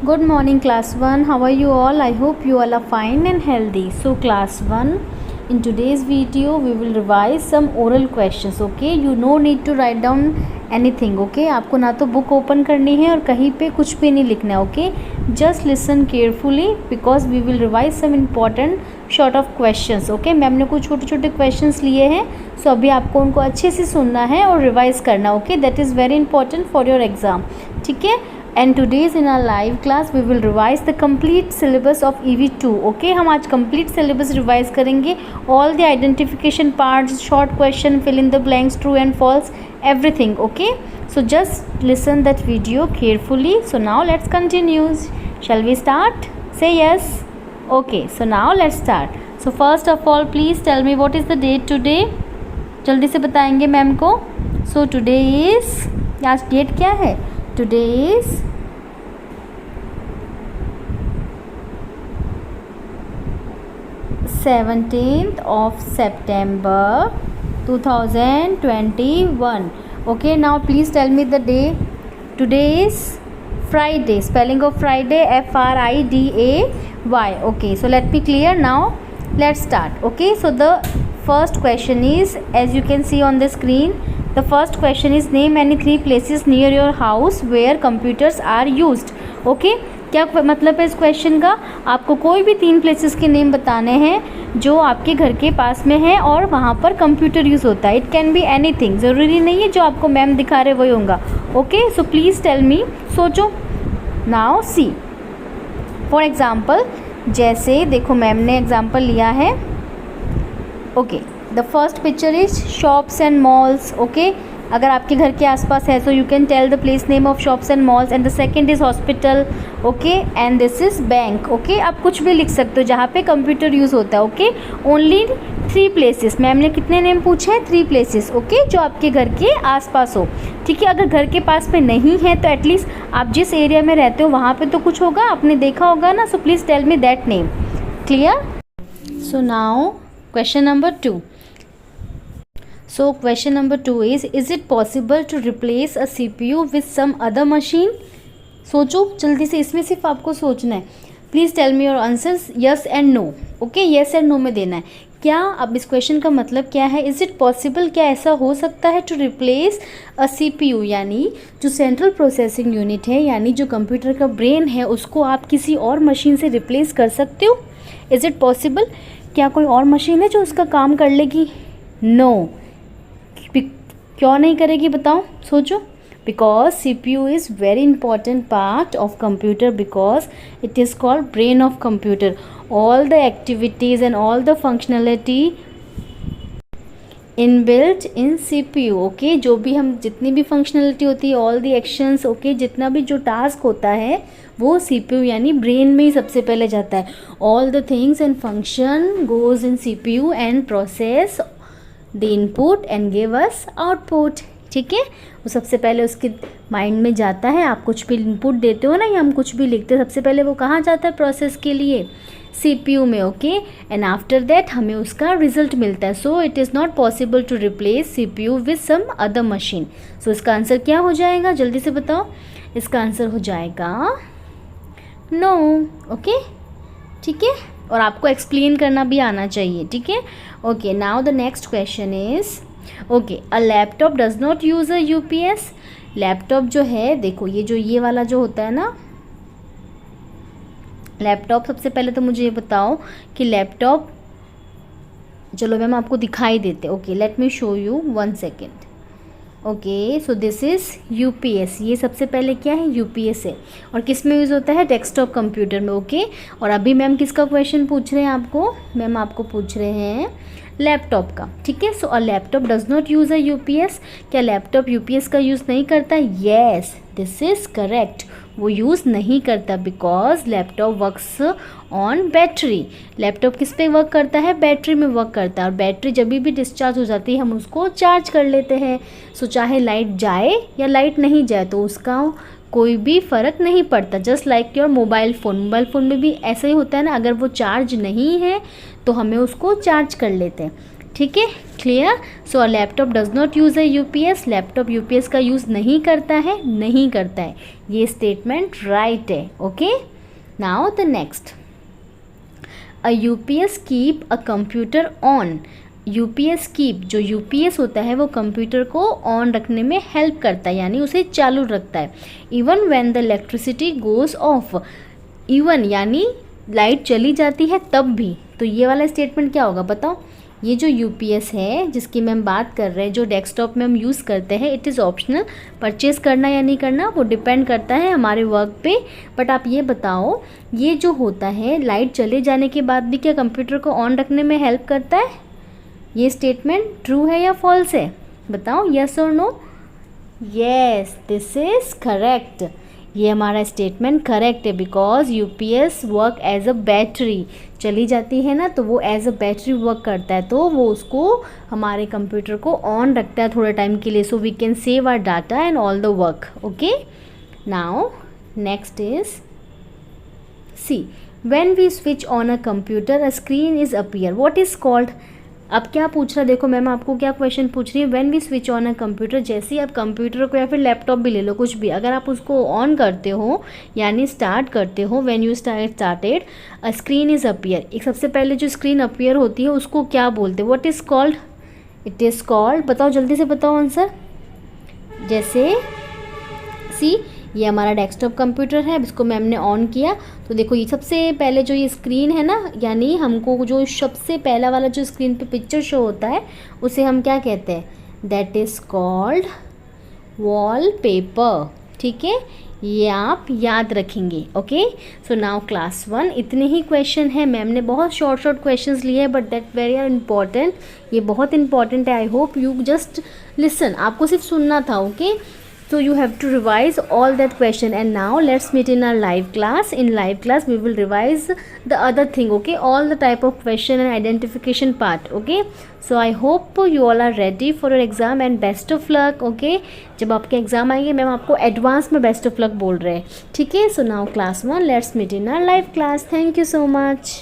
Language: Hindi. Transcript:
Good morning class 1. How are you all? I hope you all are fine and healthy. So class 1, in today's video we will revise some oral questions. Okay, you no need to write down anything. Okay, आपको ना तो बुक ओपन करनी है और कहीं पे कुछ भी नहीं लिखना है. Okay, just listen carefully because we will revise some important short of questions. Okay, ma'am ने कुछ छोटे छोटे questions लिए हैं, so अभी आपको उनको अच्छे से सुनना है और revise करना. Okay, that is very important for your exam. ठीक है. And today's in our live class we will revise the complete syllabus of EV2. Okay, हम आज complete syllabus revise करेंगे. All the identification parts, short question, fill in the blanks, true and false, everything. Okay, so just listen that video carefully. So now let's continue. Shall we start? Say yes. Okay, so now let's start. So first of all please tell me what is the date today. जल्दी से बताएंगे मैम को. So today is, आज डेट क्या है? Today is 17th of September 2021. Okay, now please tell me the day. Today is Friday. Spelling of Friday, Friday. Okay, so let me clear now. Let's start. Okay, so the first question is, as you can see on the screen, the first question is name any 3 places near your house where computers are used. Okay, क्या मतलब है इस क्वेश्चन का? आपको कोई भी 3 प्लेसेस के नेम बताने हैं जो आपके घर के पास में है और वहाँ पर कंप्यूटर यूज़ होता है. इट कैन बी एनीथिंग, ज़रूरी नहीं है जो आपको मैम दिखा रहे वही होगा. Okay, so please tell me. सोचो. नाउ सी फॉर एग्ज़ाम्पल, जैसे देखो मैम ने एग्ज़ाम्पल लिया है. Okay, the first picture is shops and malls. Okay, अगर आपके घर के आसपास है so you can tell the place name of shops and malls. And the second is hospital. Okay, and this is bank. Okay, आप कुछ भी लिख सकते हो जहाँ पे कंप्यूटर यूज़ होता है. Okay, only 3 places. मैम ने कितने नेम पूछे हैं? 3 प्लेसेस. ओके, जो आपके घर के आसपास हो. ठीक है, अगर घर के पास में नहीं है तो एटलीस्ट आप जिस एरिया में रहते हो वहाँ पे तो कुछ होगा, आपने देखा होगा ना. So please tell me that name. Clear? So now question number 2. So question number 2 is it possible to replace a CPU with some other machine? सोचो जल्दी से, इसमें सिर्फ आपको सोचना है. Please tell me your answers, yes and no. Okay, yes and no में देना है. क्या अब इस क्वेश्चन का मतलब क्या है? इज़ इट पॉसिबल, क्या ऐसा हो सकता है टू रिप्लेस अ CPU, यानी जो सेंट्रल प्रोसेसिंग यूनिट है, यानी जो कंप्यूटर का ब्रेन है, उसको आप किसी और मशीन से रिप्लेस कर सकते हो? Is it possible? क्या कोई और मशीन है जो उसका काम कर लेगी? नो. क्यों नहीं करेगी बताओ, सोचो. Because CPU is very important part of computer because it is called brain of computer. All the activities and all the functionality inbuilt in CPU. Okay, जो भी हम जितनी भी फंक्शनैलिटी होती है, ऑल द एक्शंस, ओके, जितना भी जो टास्क होता है वो CPU यानी ब्रेन में ही सबसे पहले जाता है. All the things and function goes in CPU and process the input and give us output. ठीक है, वो सबसे पहले उसके माइंड में जाता है. आप कुछ भी इनपुट देते हो ना, या हम कुछ भी लिखते हैं, सबसे पहले वो कहाँ जाता है प्रोसेस के लिए? CPU में. ओके, एंड आफ्टर दैट हमें उसका रिजल्ट मिलता है. So it is not possible to replace CPU with some other machine. So इसका आंसर क्या हो जाएगा? जल्दी से बताओ. इसका आंसर हो जाएगा नो. ओके, ठीक है, और आपको एक्सप्लेन करना भी आना चाहिए. ठीक है. Okay, now the next question is, okay, a laptop does not use a UPS. Laptop जो है, देखो ये वाला जो होता है ना लैपटॉप, सबसे पहले तो मुझे ये बताओ कि लैपटॉप, चलो मैम आपको दिखाई देते. Okay, let me show you 1 second. Okay, so this is UPS. ये सबसे पहले क्या है? UPS है. और किस में यूज़ होता है? डेस्कटॉप कंप्यूटर में. ओके, और अभी मैम किसका क्वेश्चन पूछ रहे हैं आपको? मैम आपको पूछ रहे हैं लैपटॉप का. ठीक है, so a laptop does not use a UPS. क्या लैपटॉप UPS का यूज़ नहीं करता? Yes, this is correct. वो यूज़ नहीं करता because laptop works on battery. Laptop किस पे वर्क करता है? बैटरी में वर्क करता है. और बैटरी जब भी डिस्चार्ज हो जाती है हम उसको चार्ज कर लेते हैं. सो चाहे लाइट जाए या लाइट नहीं जाए तो उसका कोई भी फ़र्क नहीं पड़ता. Just like your mobile phone में भी ऐसा ही होता है ना, अगर वो चार्ज नहीं है तो हमें उसको चार्ज कर लेते हैं. ठीक है, clear. So a laptop does not use a UPS, laptop UPS का यूज़ नहीं करता है, नहीं करता है, ये स्टेटमेंट राइट है। Okay, now the next, a UPS keep a computer on, UPS keep, जो यूपीएस होता है वो कंप्यूटर को ऑन रखने में हेल्प करता है, यानी उसे चालू रखता है। Even when the electricity goes of, even यानी लाइट चली जाती है तब भी, तो ये वाला स्टेटमेंट क्या होगा बताओ। ये जो यूपीएस है जिसकी मैं बात कर रहे हैं, जो डेस्कटॉप में हम यूज़ करते हैं, इट इज़ ऑप्शनल, परचेज़ करना या नहीं करना वो डिपेंड करता है हमारे वर्क पे। बट आप ये बताओ, ये जो होता है लाइट चले जाने के बाद भी क्या कंप्यूटर को ऑन रखने में हेल्प करता है? ये स्टेटमेंट ट्रू है या फॉल्स है, बताओ, यस और no. Yes, this is correct, ये हमारा स्टेटमेंट करेक्ट है, because UPS work as a battery, चली जाती है ना तो वो एज अ बैटरी वर्क करता है, तो वो उसको हमारे कंप्यूटर को ऑन रखता है थोड़े टाइम के लिए, so we can save our data and all the work. Okay, now next is C, when we switch on a computer a screen is appear, what is called. अब क्या पूछ रहा, देखो मैम आपको क्या क्वेश्चन पूछ रही है, when we switch on a computer, जैसे ही आप कंप्यूटर को या फिर लैपटॉप भी ले लो, कुछ भी, अगर आप उसको ऑन करते हो यानी स्टार्ट करते हो, when you started a screen is appear, एक सबसे पहले जो स्क्रीन अपीयर होती है उसको क्या बोलते हैं, what is called, it is called, बताओ जल्दी से बताओ आंसर। जैसे सी, ये हमारा डेस्कटॉप कंप्यूटर है, अब इसको मैम ने ऑन किया तो देखो ये सबसे पहले जो ये स्क्रीन है ना, यानी हमको जो सबसे पहला वाला जो स्क्रीन पे पिक्चर शो होता है उसे हम क्या कहते हैं, दैट इज़ कॉल्ड वॉलपेपर। ठीक है, ये आप याद रखेंगे। ओके, सो नाउ क्लास 1 इतने ही क्वेश्चन है, मैम ने बहुत शॉर्ट क्वेश्चंस लिए हैं but that very are important, ये बहुत इंपॉर्टेंट है। I hope you just listen, आपको सिर्फ सुनना था। Okay, so you have to revise all that question, and now let's meet in our live class. In live class we will revise the other thing, okay, all the type of question and identification part. Okay, so I hope you all are ready for your exam and best of luck. Okay, जब आपके एग्ज़ाम आएंगे मैम आपको एडवांस में बेस्ट ऑफ लक बोल रहे हैं। ठीक है, so now class 1 let's meet in our live class. Thank you so much.